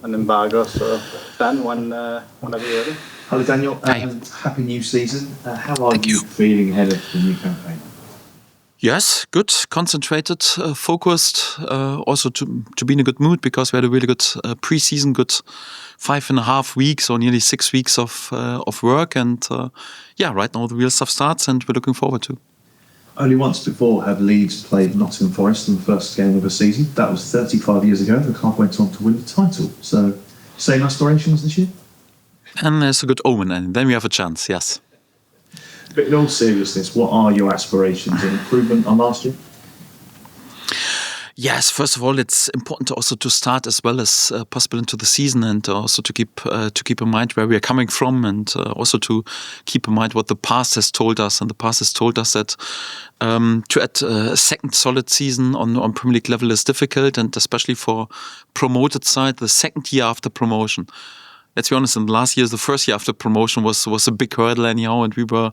an embargo. So Dan, whenever you're ready. Hello Daniel, happy new season. How are you feeling ahead of the new campaign? Yes, good, concentrated, focused, also to be in a good mood because we had a really good pre-season, good 5.5 weeks or nearly 6 weeks of work, and right now the real stuff starts and we're looking forward to. Only once before have Leeds played Nottingham Forest in the first game of the season. That was 35 years ago. The club went on to win the title. So, same aspirations this year? And it's a good omen, and then we have a chance, yes. But in all seriousness, what are your aspirations? An improvement on last year? Yes, first of all, it's important also to start as well as possible into the season, and also to keep in mind where we are coming from, and also to keep in mind what the past has told us. And the past has told us that to add a second solid season on Premier League level is difficult, and especially for promoted side, the second year after promotion. Let's be honest, in the last years, the first year after promotion was a big hurdle anyhow, and we were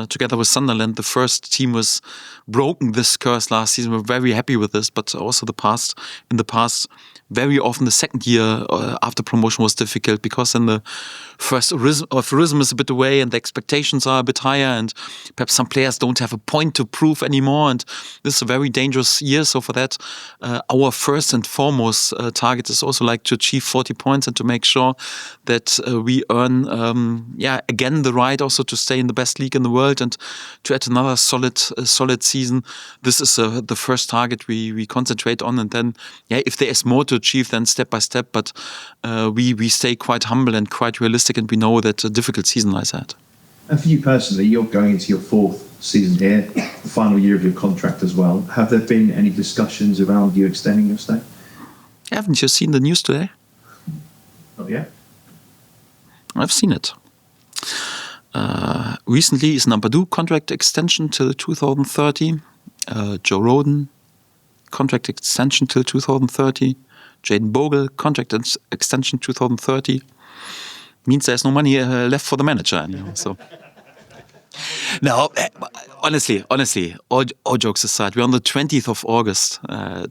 together with Sunderland, the first team was broken this curse last season. We're very happy with this, but also in the past, very often the second year after promotion was difficult because then the first rhythm is a bit away and the expectations are a bit higher, and perhaps some players don't have a point to prove anymore, and this is a very dangerous year. So for that, our first and foremost target is also like to achieve 40 points and to make sure that we earn again the right also to stay in the best league in the world and to add another solid season. This is the first target we concentrate on, and then if there is more to achieve, then step by step, but we stay quite humble and quite realistic, and we know that a difficult season lies ahead. And for you personally, you're going into your 4th season here, the final year of your contract as well. Have there been any discussions around you extending your stay? Haven't you seen the news today? Not yet. I've seen it. Recently is Nampadu contract extension till 2030. Joe Rodon contract extension till 2030. Jaden Bogle contract extension 2030. Means there's no money left for the manager anyhow. So. No, honestly, all jokes aside, we're on the 20th of August.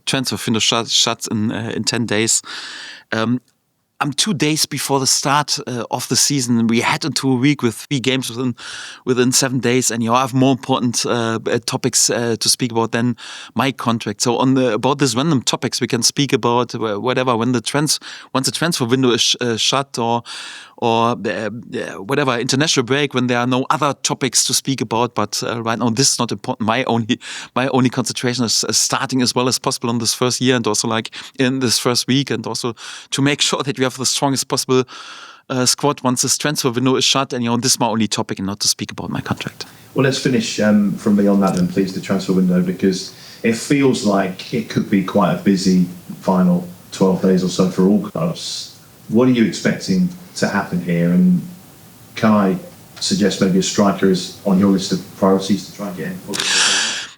Transfer window shuts in 10 days. I'm 2 days before the start of the season. We head into a week with 3 games within 7 days, and I have more important topics to speak about than my contract. So about these random topics, we can speak about whatever once the transfer window is shut, or whatever international break, when there are no other topics to speak about. But right now, this is not important. My only concentration is starting as well as possible on this first year, and also like in this first week, and also to make sure that we have the strongest possible squad once this transfer window is shut. And this is my only topic, and not to speak about my contract. Well, let's finish from me on that then, please, the transfer window, because it feels like it could be quite a busy final 12 days or so for all clubs. What are you expecting to happen here, and can I suggest maybe a striker is on your list of priorities to try and get in?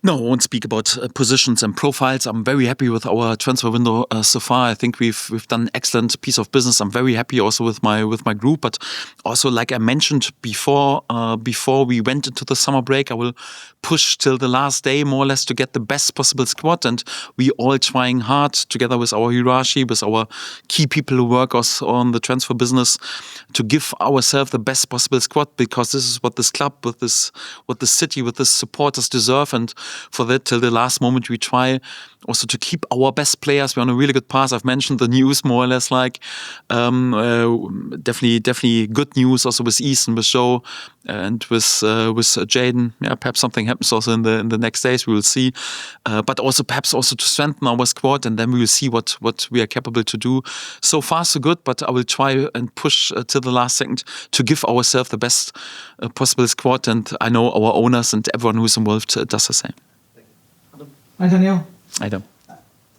No, I won't speak about positions and profiles. I'm very happy with our transfer window so far. I think we've done an excellent piece of business. I'm very happy also with my group, but also like I mentioned before we went into the summer break, I will push till the last day more or less to get the best possible squad, and we all trying hard together with our hierarchy, with our key people who work us on the transfer business, to give ourselves the best possible squad, because this is what this club, what this city, with this supporters deserve. And for that, till the last moment, we try also to keep our best players. We're on a really good path. I've mentioned the news more or less, like definitely good news also with Easton, with Joe, and with Jaden. Yeah, perhaps something happens also in the next days. We will see, but also perhaps also to strengthen our squad, and then we will see what we are capable to do. So far, so good. But I will try and push till the last second to give ourselves the best possible squad, and I know our owners and everyone who's involved does the same. Hi, Daniel. I don't.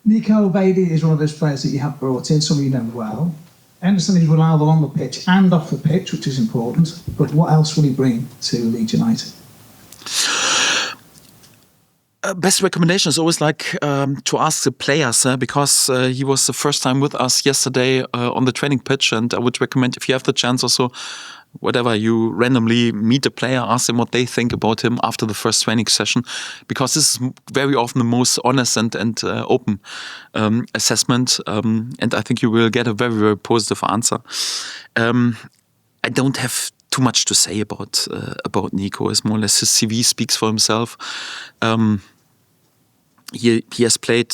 Nico Elvedi is one of those players that you have brought in, some of you know well. I understand he's reliable on the pitch and off the pitch, which is important, but what else will he bring to Leeds United? Best recommendation is always like to ask the players, because he was the first time with us yesterday on the training pitch, and I would recommend, if you have the chance also, whatever, you randomly meet a player, ask them what they think about him after the first training session, because this is very often the most honest and open assessment, and I think you will get a very, very positive answer. I don't have too much to say about Nico. It's more or less his CV speaks for himself. He has played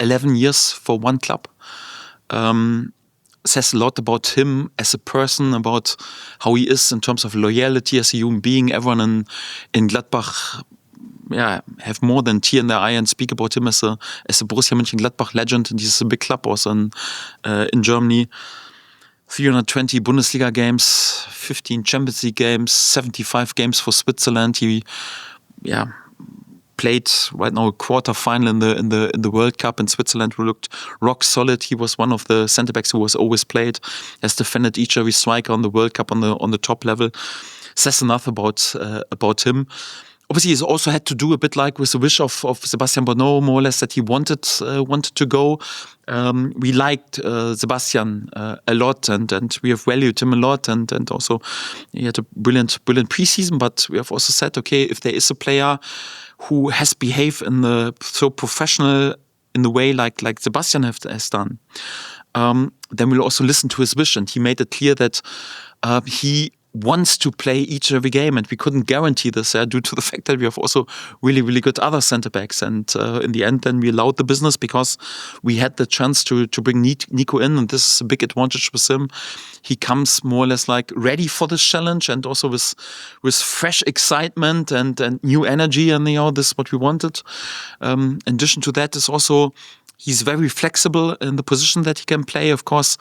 11 years for one club. Says a lot about him as a person, about how he is in terms of loyalty as a human being. Everyone in Gladbach, have more than tear in their eye and speak about him as a Borussia Mönchengladbach legend. And this is a big club also in Germany. 320 Bundesliga games, 15 Champions League games, 75 games for Switzerland. He, played right now a quarter final in the World Cup in Switzerland. We looked rock solid. He was one of the centre backs who was always played, has defended each every striker on the World Cup on the top level. Says enough about him. Obviously, he's also had to do a bit like with the wish of Sebastian Bonneau, more or less, that he wanted to go. We liked Sebastian a lot, and we have valued him a lot, and also he had a brilliant preseason. But we have also said, okay, if there is a player who has behaved so professional in the way like Sebastian has done, then we'll also listen to his wish. And he made it clear that he wants to play each and every game, and we couldn't guarantee this due to the fact that we have also really, really good other centre-backs. And in the end, then we allowed the business because we had the chance to bring Nico in, and this is a big advantage with him. He comes more or less like ready for this challenge, and also with fresh excitement and new energy, and this is what we wanted. In addition to that is also, he's very flexible in the position that he can play. Of course,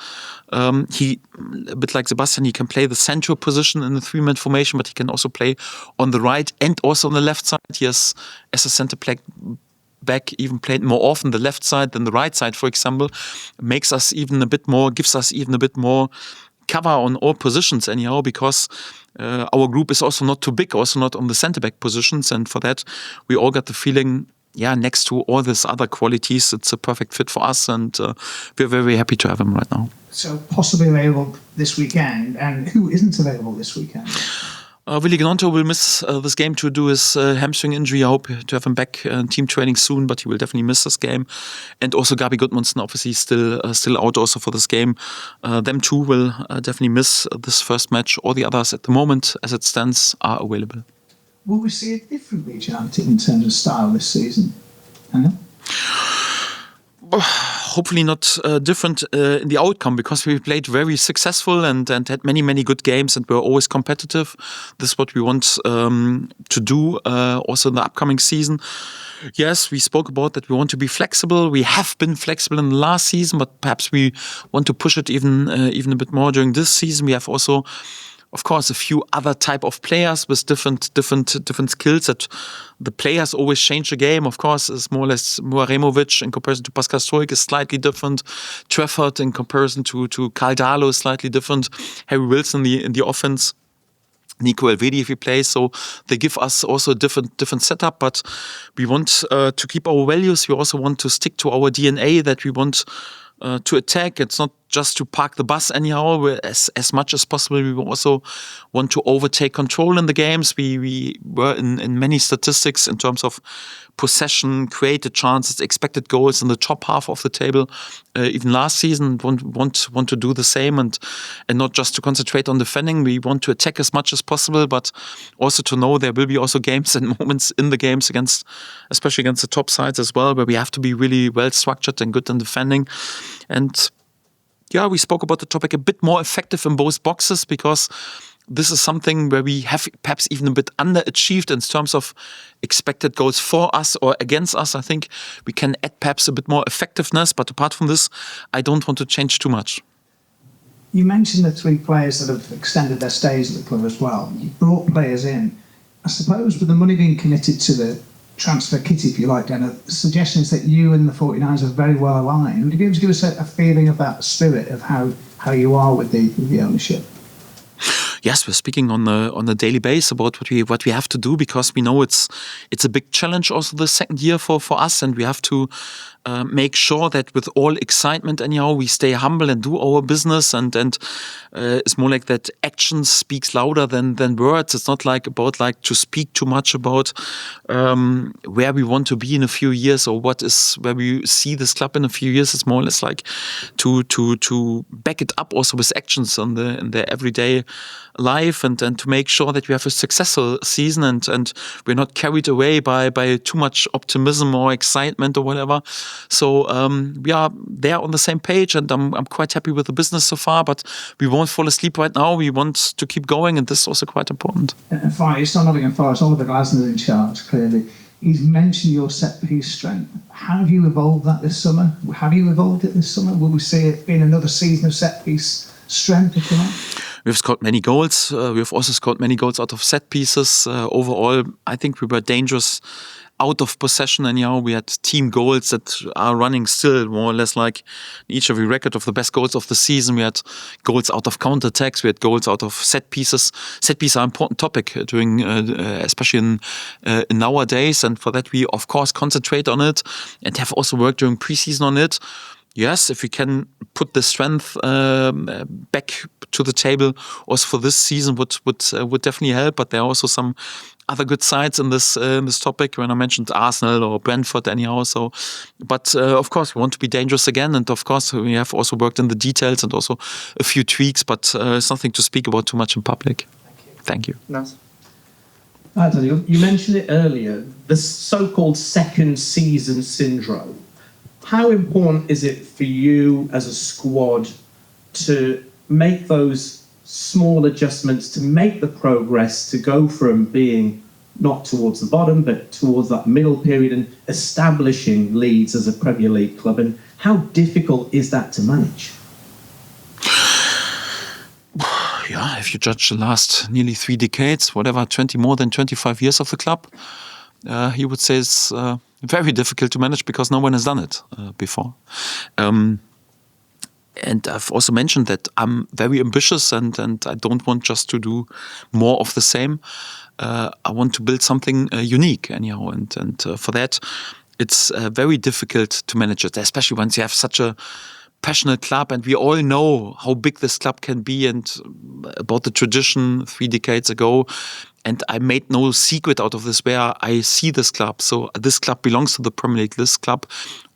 he, a bit like Sebastian, he can play the central position in the three-man formation, but he can also play on the right and also on the left side. He has, as a centre back, even played more often the left side than the right side, for example. Gives us even a bit more cover on all positions anyhow, because our group is also not too big, also not on the centre-back positions. And for that, we all got the feeling, next to all these other qualities, it's a perfect fit for us, and we're very happy to have him right now. So possibly available this weekend, and who isn't available this weekend? Willy Gnonto will miss this game to do his hamstring injury. I hope to have him back in team training soon, but he will definitely miss this game. And also Gabriel Gudmundsson, obviously still out also for this game. Them two will definitely miss this first match. All the others at the moment, as it stands, are available. Will we see a different Leeds United in terms of style this season? Anna? Hopefully not different in the outcome, because we played very successful and had many good games, and were always competitive. This is what we want to do also in the upcoming season. Yes, we spoke about that we want to be flexible. We have been flexible in the last season, but perhaps we want to push it even a bit more during this season. We have also, of course, a few other type of players with different skills. That the players always change the game. Of course, it's more or less Muaremovic in comparison to Pascal Stoik is slightly different. Trafford in comparison to Karl Darlow is slightly different. Harry Wilson in the offense. Nico Elvedi if he plays. So they give us also a different setup. But we want to keep our values. We also want to stick to our DNA that we want to attack. It's not just to park the bus anyhow. As much as possible, we also want to overtake control in the games. We were in many statistics in terms of possession, created chances, expected goals in the top half of the table. Even last season, want to do the same, and not just to concentrate on defending. We want to attack as much as possible, but also to know there will be also games and moments in the games especially against the top sides as well, where we have to be really well structured and good in defending. And we spoke about the topic a bit more effective in both boxes, because this is something where we have perhaps even a bit underachieved in terms of expected goals for us or against us. I think we can add perhaps a bit more effectiveness, but apart from this, I don't want to change too much. You mentioned the three players that have extended their stays at the club as well. You brought players in. I suppose with the money being committed to the transfer kitty, if you like, Dan, the suggestion is that you and the 49ers are very well aligned. Would you be able to give us a feeling of that spirit of how you are with the ownership? Yes, we're speaking on a daily basis about what we have to do, because we know it's a big challenge also the second year for us, and we have to make sure that with all excitement anyhow we stay humble and do our business, and it's more like that action speaks louder than words. It's not like about like to speak too much about where we want to be in a few years or where we see this club in a few years. It's more or less like to back it up also with actions in the everyday life, and to make sure that we have a successful season, and we're not carried away by too much optimism or excitement or whatever. So we are there on the same page, and I'm quite happy with the business so far, but we won't fall asleep right now. We want to keep going, and this is also quite important. It's not Nottingham Forest, Oliver Glasner's in charge, clearly. He's mentioned your set-piece strength. How have you evolved that this summer? Have you evolved it this summer? Will we see it being another season of set-piece strength, if you like? We've scored many goals. We've also scored many goals out of set pieces. Overall, I think we were dangerous out of possession, anyhow. We had team goals that are running still more or less like each every record of the best goals of the season. We had goals out of counterattacks. We had goals out of set pieces. Set pieces are an important topic during, especially in nowadays, and for that we of course concentrate on it and have also worked during preseason on it. Yes, if we can put the strength back to the table also for this season would definitely help. But there are also some other good sides in this topic, when I mentioned Arsenal or Brentford anyhow. So, but of course we want to be dangerous again, and of course we have also worked in the details and also a few tweaks, but it's nothing to speak about too much in public. Thank you. Nice. Daniel, you mentioned it earlier, the so-called second season syndrome. How important is it for you as a squad to make those small adjustments, to make the progress, to go from being not towards the bottom, but towards that middle period and establishing Leeds as a Premier League club? And how difficult is that to manage? Yeah, if you judge the last nearly 3 decades, whatever, more than 25 years of the club, you would say it's very difficult to manage because no one has done it before. And I've also mentioned that I'm very ambitious, and I don't want just to do more of the same. I want to build something unique anyhow, and for that it's very difficult to manage it, especially once you have such a passionate club, and we all know how big this club can be and about the tradition 3 decades ago. And I made no secret out of this where I see this club. So this club belongs to the Premier League. This club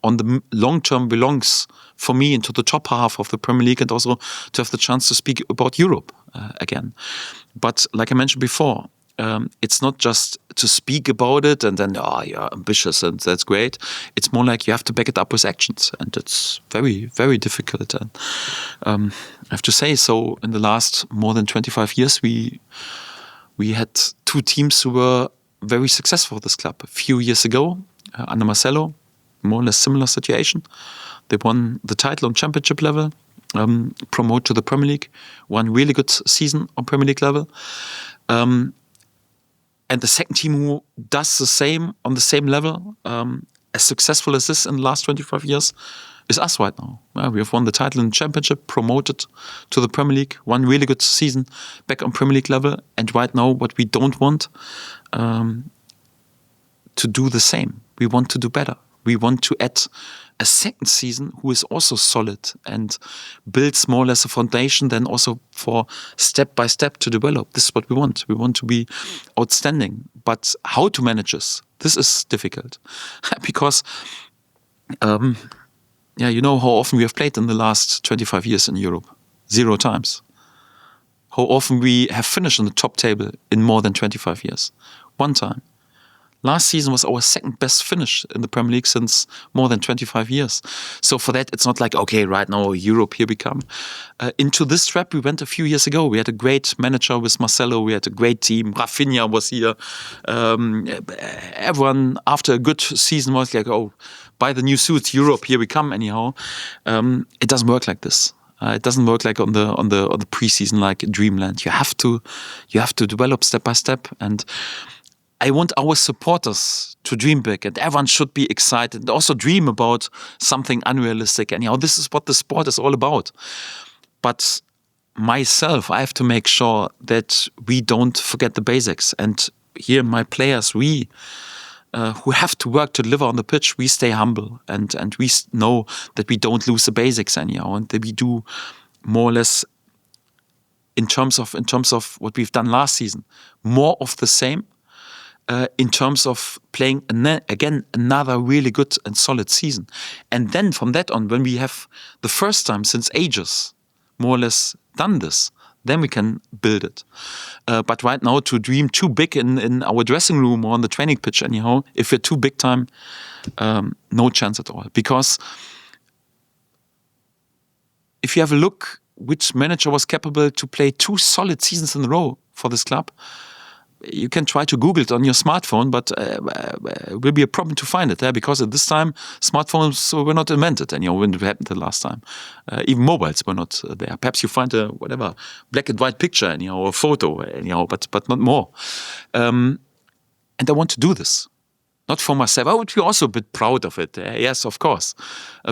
on the long term belongs for me into the top half of the Premier League, and also to have the chance to speak about Europe again. But like I mentioned before, it's not just to speak about it and then, you're ambitious and that's great. It's more like you have to back it up with actions, and it's very, very difficult. And I have to say, so in the last more than 25 years, we had 2 teams who were very successful with this club. A few years ago, under Marcelo, more or less similar situation. They won the title on championship level, promoted to the Premier League, won really good season on Premier League level. And the second team who does the same on the same level, as successful as this in the last 25 years, is us right now. We have won the title in the championship, promoted to the Premier League, one really good season back on Premier League level. And right now, what we don't want to do the same. We want to do better. We want to add a second season who is also solid and builds more or less a foundation, then also for step by step to develop. This is what we want. We want to be outstanding. But how to manage this is difficult. Because you know how often we have played in the last 25 years in Europe? 0 times. How often we have finished in the top table in more than 25 years? 1 time. Last season was our second best finish in the Premier League since more than 25 years. So for that, it's not like, okay, right now, Europe, here we come. Into this trap, we went a few years ago. We had a great manager with Marcelo. We had a great team. Rafinha was here. Everyone, after a good season, was like, oh, buy the new suits, Europe, here we come anyhow. It doesn't work like this. It doesn't work like on the preseason, like Dreamland. You have to develop step by step, and I want our supporters to dream big, and everyone should be excited and also dream about something unrealistic. Anyhow, this is what the sport is all about. But myself, I have to make sure that we don't forget the basics. And here, my players, we who have to work to deliver on the pitch, we stay humble and we know that we don't lose the basics anyhow, and that we do more or less in terms of what we've done last season, more of the same. In terms of playing again another really good and solid season, and then from that on, when we have the first time since ages, more or less done this, then we can build it. But right now, to dream too big in our dressing room or on the training pitch, anyhow, if we're too big time, no chance at all. Because if you have a look, which manager was capable to play 2 solid seasons in a row for this club, you can try to Google it on your smartphone, but it will be a problem to find it there, because at this time smartphones were not invented, and when it happened the last time, even mobiles were not there. Perhaps you find a black and white picture, or a photo, but not more. And I want to do this, not for myself. I would be also a bit proud of it. Yes, of course,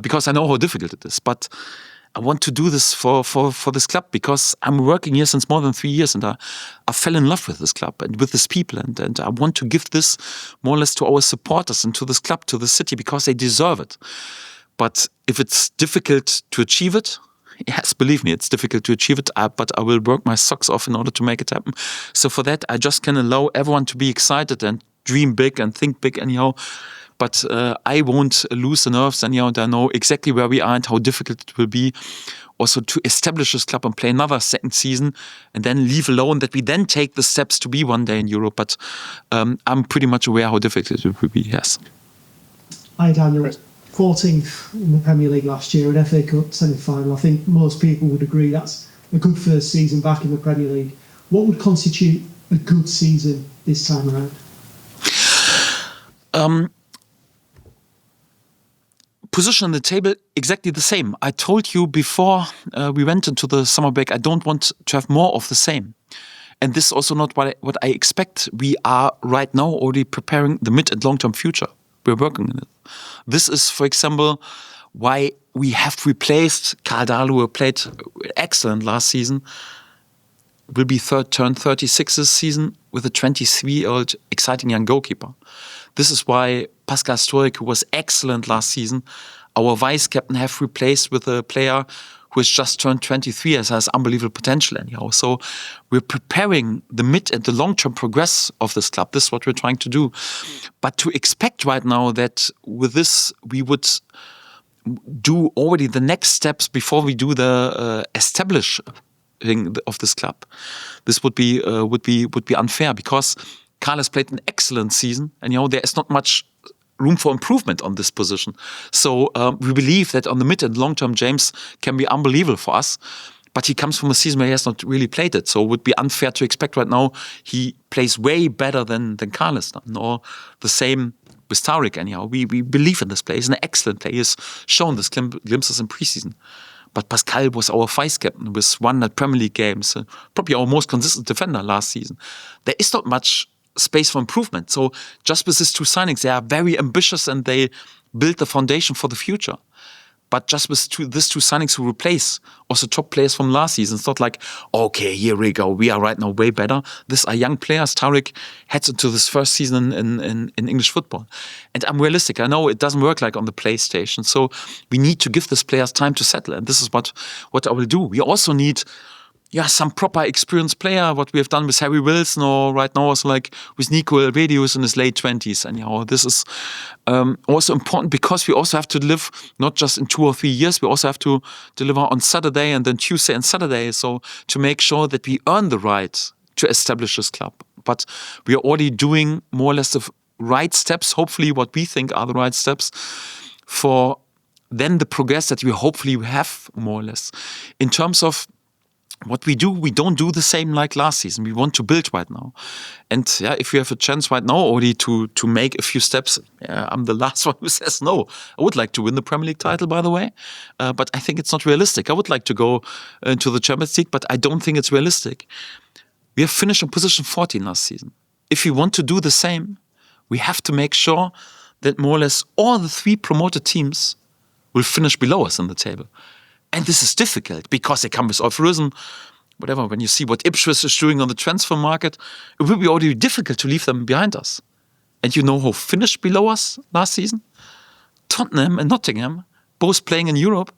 because I know how difficult it is, but I want to do this for this club, because I'm working here since more than 3 years, and I fell in love with this club and with these people, and I want to give this more or less to our supporters and to this club, to the city, because they deserve it. But if it's difficult to achieve it, yes, believe me, it's difficult to achieve it, but I will work my socks off in order to make it happen. So for that, I just can allow everyone to be excited and dream big and think big anyhow. But I won't lose the nerves, and I know exactly where we are and how difficult it will be also to establish this club and play another second season, and then leave alone that we then take the steps to be one day in Europe. But I'm pretty much aware how difficult it will be, yes. Hi, Daniel. 14th in the Premier League last year, an FA Cup semi-final. I think most people would agree that's a good first season back in the Premier League. What would constitute a good season this time around? Position on the table, exactly the same. I told you before we went into the summer break, I don't want to have more of the same. And this is also not what I expect. We are right now already preparing the mid and long-term future. We're working on it. This is, for example, why we have replaced Karl Dahl, who played excellent last season, will be turned 36 this season, with a 23-year-old exciting young goalkeeper. This is why Pascal Stoic, who was excellent last season, our vice captain, have replaced with a player who has just turned 23 and has unbelievable potential anyhow. So we're preparing the mid and the long-term progress of this club. This is what we're trying to do. But to expect right now that with this we would do already the next steps before we do the establishing of this club, this would be unfair, because Karl has played an excellent season, and there is not much room for improvement on this position. So we believe that on the mid and long term, James can be unbelievable for us. But he comes from a season where he has not really played it, so it would be unfair to expect right now he plays way better than Karl has done, or the same with Tarek. Anyhow, we believe in this player. He's an excellent player. He's shown this glimpses in preseason. But Pascal was our vice captain with 100 Premier League games, probably our most consistent defender last season. There is not much space for improvement. So just with these 2 signings, they are very ambitious and they build the foundation for the future. But just with these 2 signings who replace also top players from last season, it's not like, okay, here we go, we are right now way better. These are young players. Tarek heads into this first season in English football. And I'm realistic. I know it doesn't work like on the PlayStation. So we need to give these players time to settle. And this is what I will do. We also need some proper experienced player, what we have done with Harry Wilson, or right now also like with Nico Elvedi, who's in his late 20s. And this is also important, because we also have to live not just in 2 or 3 years, we also have to deliver on Saturday and then Tuesday and Saturday. So to make sure that we earn the right to establish this club. But we are already doing more or less the right steps, hopefully what we think are the right steps, for then the progress that we hopefully have more or less. In terms of what we do, we don't do the same like last season. We want to build right now. And if you have a chance right now already to make a few steps, I'm the last one who says no. I would like to win the Premier League title, by the way, but I think it's not realistic. I would like to go into the Champions League, but I don't think it's realistic. We have finished in position 14 last season. If we want to do the same, we have to make sure that more or less all the 3 promoted teams will finish below us in the table. And this is difficult because they come with optimism. Whatever, when you see what Ipswich is doing on the transfer market, it will be already difficult to leave them behind us. And you know who finished below us last season? Tottenham and Nottingham, both playing in Europe.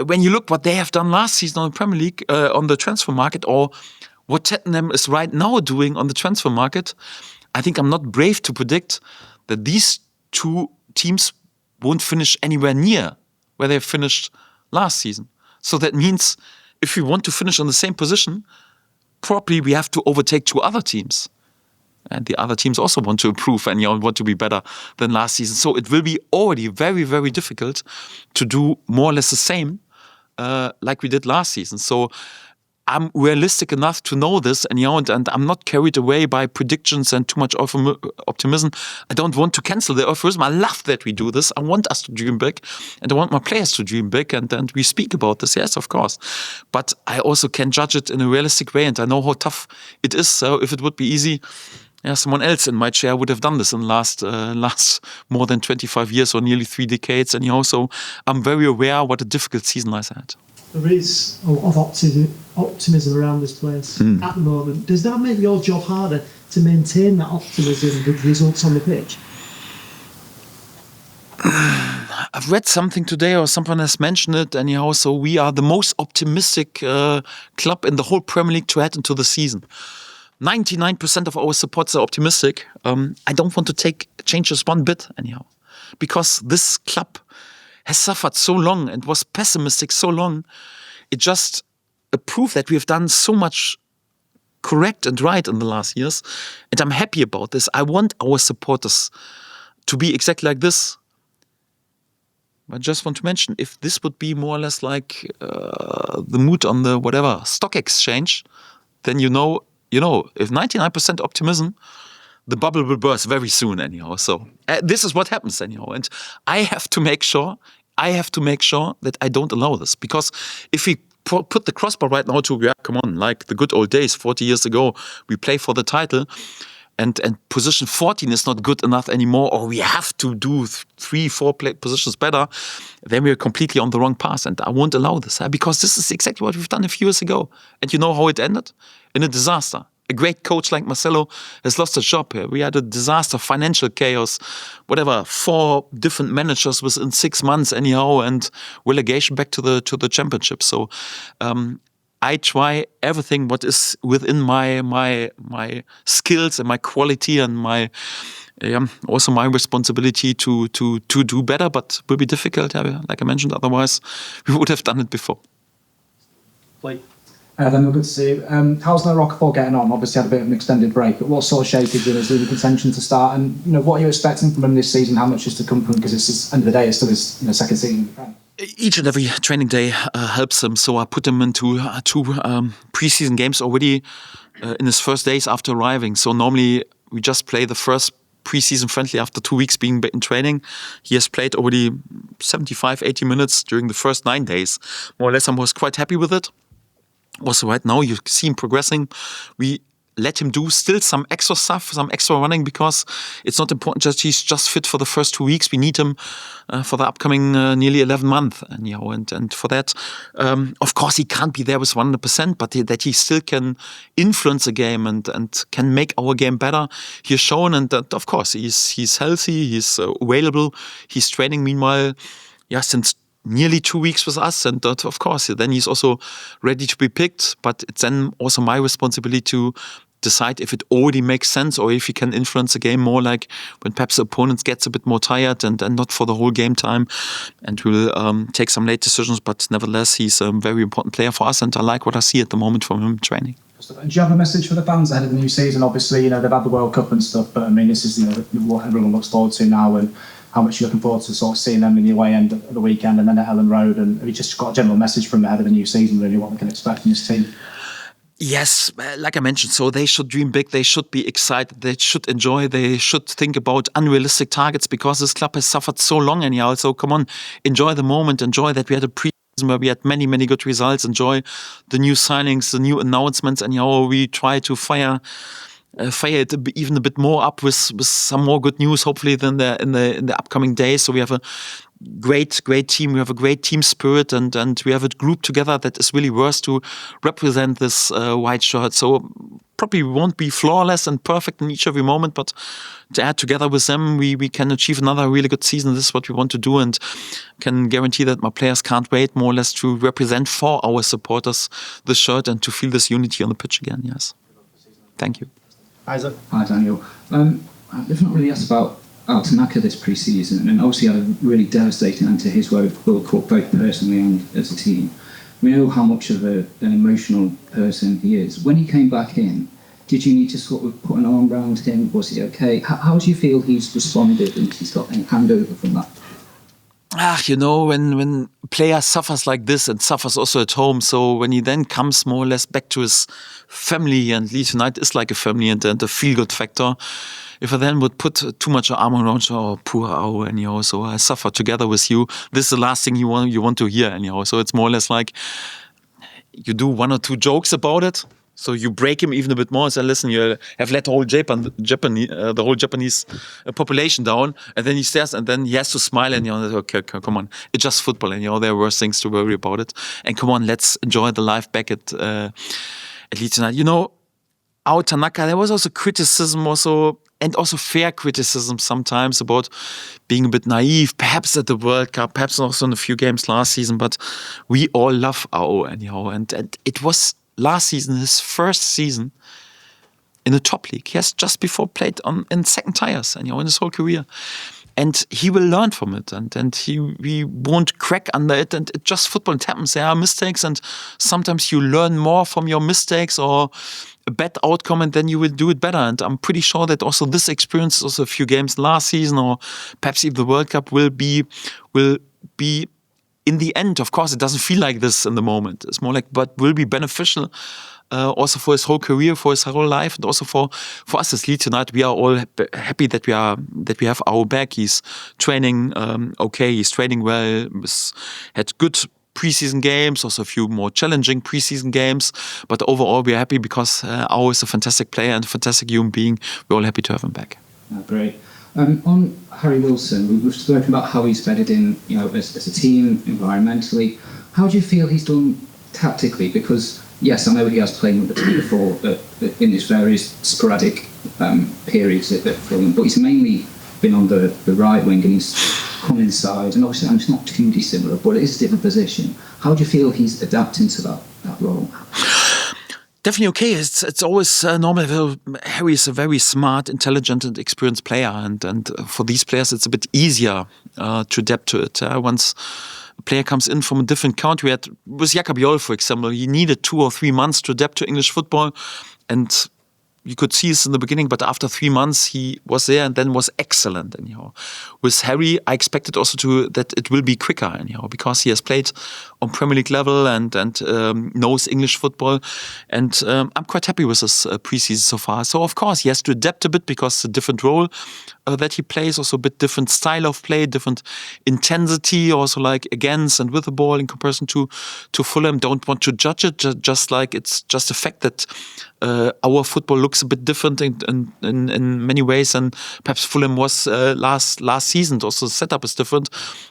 When you look what they have done last season on the Premier League, on the transfer market, or what Tottenham is right now doing on the transfer market, I think I'm not brave to predict that these two teams won't finish anywhere near where they finished last season. So that means if we want to finish on the same position, probably we have to overtake two other teams. And the other teams also want to improve and want to be better than last season. So it will be already very, very difficult to do more or less the same like we did last season. So I'm realistic enough to know this, and I'm not carried away by predictions and too much optimism. I don't want to cancel the optimism. I love that we do this. I want us to dream big, and I want my players to dream big, and we speak about this, yes, of course. But I also can judge it in a realistic way, and I know how tough it is. So if it would be easy, someone else in my chair would have done this in the last more than 25 years or nearly 3 decades. And so I'm very aware what a difficult season lies ahead. There is a lot of optimism around this place at the moment. Does that make your job harder to maintain that optimism with results on the pitch? I've read something today, or someone has mentioned it, so we are the most optimistic club in the whole Premier League to head into the season. 99% of our supporters are optimistic. I don't want to change this one bit because this club has suffered so long and was pessimistic so long. It just a proof that we have done so much correct and right in the last years, and I'm happy about this. I want our supporters to be exactly like this. I just want to mention, if this would be more or less like the mood on the whatever stock exchange, then if 99% optimism, the bubble will burst very soon So this is what happens and I have to make sure that I don't allow this, because if we put the crossbar right now to come on, like the good old days 40 years ago, we play for the title, and position 14 is not good enough anymore, or we have to do 3-4 positions better, then we're completely on the wrong path, and I won't allow this, because this is exactly what we've done a few years ago. And you know how it ended? In a disaster. A great coach like Marcelo has lost his job here. We had a disaster, financial chaos, 4 different managers within 6 months and relegation back to the championship. So I try everything what is within my skills and my quality and my also my responsibility to do better, but it will be difficult, like I mentioned. Otherwise, we would have done it before. Like. Then we're good to see you. How's Noah Okafor getting on? Obviously had a bit of an extended break, but what sort of shape is in his league contention to start? And what are you expecting from him this season? How much is to come from him? Because it's end of the day, it's still his second season. Each and every training day helps him. So I put him into 2 preseason games already in his first days after arriving. So normally we just play the first preseason friendly after 2 weeks being in training. He has played already 75-80 minutes during the first 9 days. More or less, I was quite happy with it. Also right now you see him progressing. We let him do still some extra stuff, some extra running, because it's not important just he's just fit for the first 2 weeks. We need him for the upcoming nearly 11 months. And for that, of course, he can't be there with 100%, but that he still can influence the game and can make our game better. He's shown, and that, of course, he's healthy, he's available, he's training meanwhile, since nearly 2 weeks with us, and that, of course, then he's also ready to be picked. But it's then also my responsibility to decide if it already makes sense or if he can influence the game more, like when perhaps the opponent gets a bit more tired and not for the whole game time, and we'll take some late decisions. But nevertheless, he's a very important player for us, and I like what I see at the moment from him in training. And do you have a message for the fans ahead of the new season? Obviously, they've had the World Cup and stuff, but I mean, this is what everyone looks forward to now, and how much you're looking forward to sort of seeing them in the away end of the weekend and then at Ellen Road. And have you just got a general message from ahead of the new season, really, what we can expect from this team? Yes, like I mentioned, so they should dream big, they should be excited, they should enjoy, they should think about unrealistic targets, because this club has suffered so long anyhow. So come on, enjoy the moment, enjoy that we had a pre-season where we had many, many good results, enjoy the new signings, the new announcements, and we try to fire fire it even a bit more up with some more good news, hopefully, in the upcoming days. So we have a great team. We have a great team spirit, and we have a group together that is really worth to represent this white shirt. So probably won't be flawless and perfect in each every moment, but to add together with them, we can achieve another really good season. This is what we want to do, and can guarantee that my players can't wait more or less to represent for our supporters the shirt and to feel this unity on the pitch again. Yes. Thank you. Isaac? Hi, Daniel. I've not really asked about Ao Tanaka this pre-season, and obviously had a really devastating end to his World Cup, both personally and as a team. We know how much of an emotional person he is. When he came back in, did you need to sort of put an arm around him? Was he okay? How do you feel he's responded, and he's got any handover from that? When a player suffers like this and suffers also at home, so when he then comes more or less back to his family, and Leeds United is like a family and the feel-good factor, if I then would put too much arm around, oh, poor Ao, anyhow, so I suffer together with you, this is the last thing you want to hear, anyhow. So it's more or less like you do one or two jokes about it, so you break him even a bit more and say, listen, you have let the whole Japanese population down, and then he stares, and then he has to smile, and okay, come on, it's just football, and there are worse things to worry about it, and come on, let's enjoy the life back at Leeds United. Ao Tanaka, there was also criticism and also fair criticism sometimes about being a bit naive, perhaps at the World Cup, perhaps also in a few games last season, but we all love Ao anyhow, and it was last season, his first season in the top league. He has just before played in second tiers, in his whole career. And he will learn from it, and he won't crack under it. And it's just football, it happens. There are mistakes, and sometimes you learn more from your mistakes or a bad outcome, and then you will do it better. And I'm pretty sure that also this experience, also a few games last season, or perhaps even the World Cup, will be in the end. Of course, it doesn't feel like this in the moment. It's more like, but will be beneficial. Also for his whole career, for his whole life, and also for us as Leeds United, we are all happy that we have Ao back. He's training okay, he's training well, had good preseason games, also a few more challenging preseason games. But overall, we are happy because Ao is a fantastic player and a fantastic human being. We're all happy to have him back. Oh, great. On Harry Wilson, we've spoken about how he's bedded in, as a team, environmentally. How do you feel he's done tactically? Because yes, I know he has played with the team before in his various sporadic periods at Fulham, but he's mainly been on the right wing, and he's come inside, and obviously it's not too dissimilar, but it is a different position. How do you feel he's adapting to that role? Definitely okay. It's always normal. Harry is a very smart, intelligent, and experienced player, and for these players, it's a bit easier to adapt to it. Once a player comes in from a different country, with Gabriel, for example, he needed 2 or 3 months to adapt to English football, and you could see this in the beginning, but after 3 months he was there and then was excellent anyhow. With Harry, I expected also that it will be quicker anyhow, because he has played on Premier League level and knows English football, and I'm quite happy with his preseason so far. So of course he has to adapt a bit because it's a different role that he plays, also a bit different style of play, different intensity, also like against and with the ball in comparison to Fulham. Don't want to judge it, just like it's just a fact that our football looks a bit different in many ways, and perhaps Fulham was last season. Also the setup is different.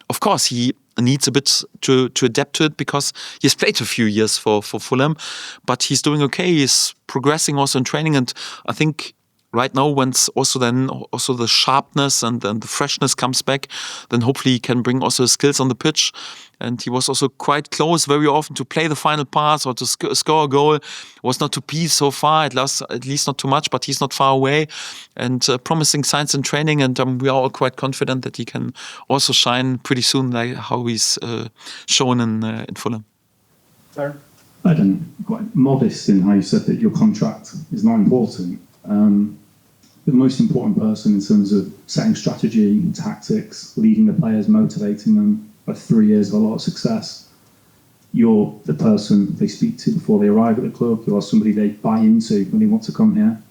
Of course he needs a bit to adapt to it because he's played a few years for Fulham, but he's doing okay. He's progressing also in training, and I think right now, once also the sharpness and then the freshness comes back, then hopefully he can bring also his skills on the pitch. And he was also quite close very often to play the final pass or to score a goal. Was not to be so far, at least not too much, but he's not far away. And promising signs in training, and we are all quite confident that he can also shine pretty soon, like how he's shown in Fulham. Darren? I'm quite modest in how you said that your contract is not important. The most important person in terms of setting strategy, tactics, leading the players, motivating them, for 3 years of a lot of success. You're the person they speak to before they arrive at the club. You are somebody they buy into when they want to come here.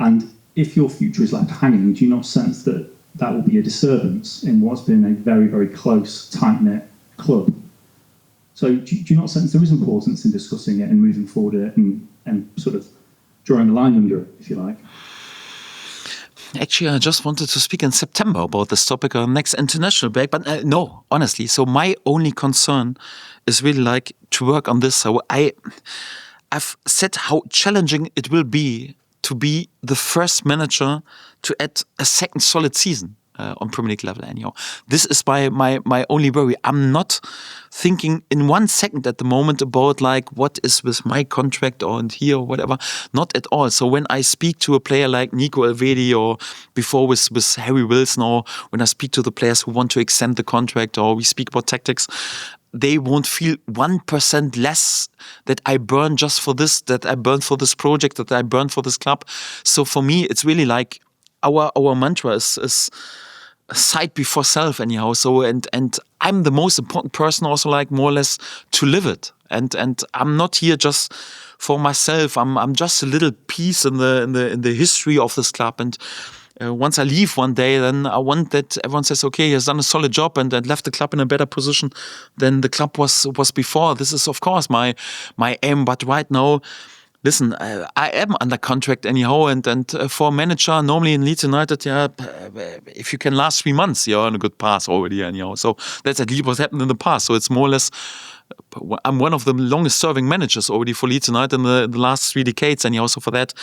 And if your future is left hanging, do you not sense that will be a disturbance in what's been a very, very close, tight-knit club? So do you not sense there is importance in discussing it and moving forward and sort of drawing a line under it, if you like? Actually, I just wanted to speak in September about this topic on next international break, but no, honestly. So my only concern is really like to work on this. So I've said how challenging it will be to be the first manager to add a second solid season on Premier League level. Anyhow, this is my only worry. I'm not thinking in 1 second at the moment about like what is with my contract or and here or whatever. Not at all. So when I speak to a player like Nico Elvedi or before with Harry Wilson, or when I speak to the players who want to extend the contract, or we speak about tactics, they won't feel 1% less that I burn just for this, that I burn for this project, that I burn for this club. So for me, it's really like our mantra is sight before self anyhow. So and I'm the most important person also, like more or less to live it. And I'm not here just for myself. I'm just a little piece in the history of this club. And once I leave one day, then I want that everyone says, okay, he has done a solid job and left the club in a better position than the club was before. This is of course my aim. But right now, listen, I am under contract anyhow, and for a manager, normally in Leeds United, if you can last 3 months, you're on a good path already anyhow. So that's at least what happened in the past. So it's more or less, I'm one of the longest serving managers already for Leeds United in the last 3 decades anyhow. So for that,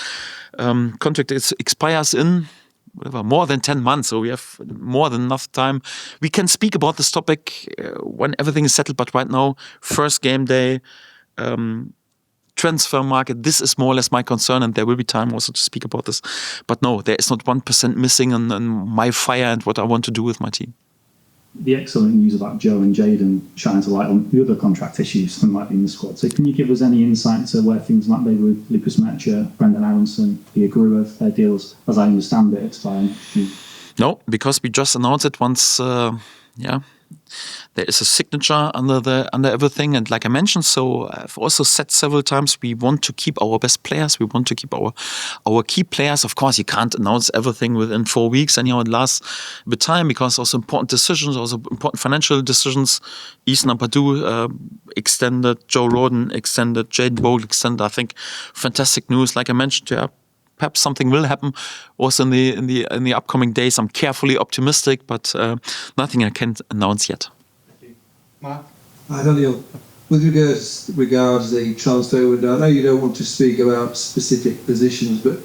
contract expires in whatever, more than 10 months. So we have more than enough time. We can speak about this topic when everything is settled. But right now, first game day, transfer market, this is more or less my concern, and there will be time also to speak about this. But no, there is not 1% missing on my fire and what I want to do with my team. The excellent news about Joe and Jayden shines a light on the other contract issues that might be in the squad. So can you give us any insight to where things might be with Lucas Metcher, Brendan Aronson, the Agruev, their deals, as I understand it, expiring? No, because we just announced it once, there is a signature under everything, and like I mentioned, so I've also said several times we want to keep our best players, we want to keep our key players. Of course, you can't announce everything within 4 weeks, and it lasts a bit time because also important decisions, also important financial decisions. Isna Badu extended, Joe Roden extended, Jayden Bogle extended. I think fantastic news. Like I mentioned, perhaps something will happen also in the upcoming days. I'm carefully optimistic, but nothing I can announce yet. Mark? Hi, Daniel. With regards the transfer window, I know you don't want to speak about specific positions, but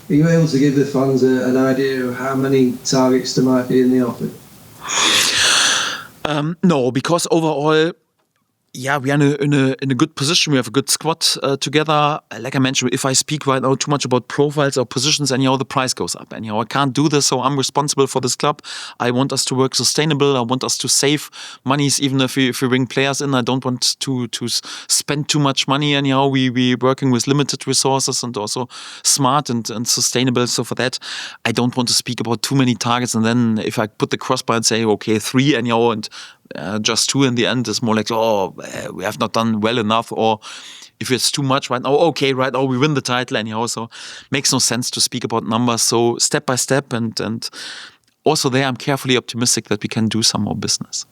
are you able to give the fans an idea of how many targets there might be in the offer? No, because overall, we are in a good position. We have a good squad together. Like I mentioned, if I speak right now too much about profiles or positions, anyhow, the price goes up. Anyhow, I can't do this, so I'm responsible for this club. I want us to work sustainable. I want us to save monies, even if we bring players in. I don't want to spend too much money. Anyhow, we working with limited resources and also smart and sustainable. So for that, I don't want to speak about too many targets. And then if I put the crossbar and say, okay, 3 anyhow, and just 2 in the end, is more like, we have not done well enough, or if it's too much right now, okay, right now we win the title anyhow, so makes no sense to speak about numbers. So step by step, and also there I'm carefully optimistic that we can do some more business.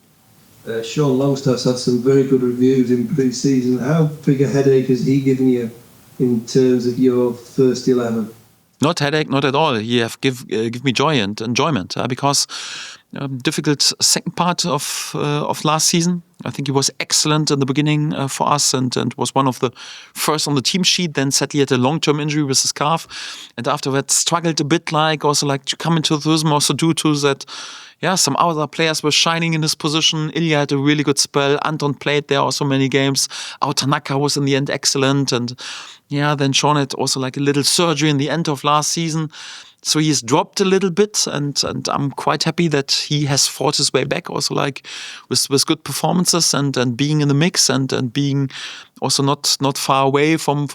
Sean Longstaff's had some very good reviews in pre-season. How big a headache has he given you in terms of your first 11? Not headache, not at all. He have give me joy and enjoyment because difficult second part of last season. I think he was excellent in the beginning for us and was one of the first on the team sheet. Then sadly had a long-term injury with his calf, and after that struggled a bit, to come into the rhythm. Also due to that, some other players were shining in his position. Ilya had a really good spell. Anton played there also many games. Ao Tanaka was in the end excellent, and then Sean had also a little surgery in the end of last season. So he's dropped a little bit, and I'm quite happy that he has fought his way back also with good performances and being in the mix and being also not far away from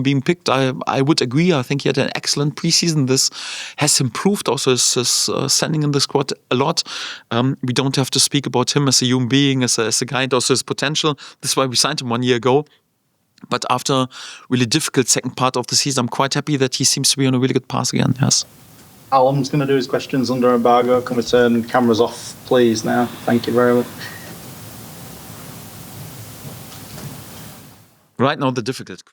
being picked. I would agree. I think he had an excellent preseason. This has improved also his standing in the squad a lot. We don't have to speak about him as a human being, as a guy, and also his potential. This is why we signed him 1 year ago. But after a really difficult second part of the season, I'm quite happy that he seems to be on a really good path again, yes. Alan's going to do his questions under embargo. Can we turn cameras off, please, now? Thank you very much. Right now, the difficult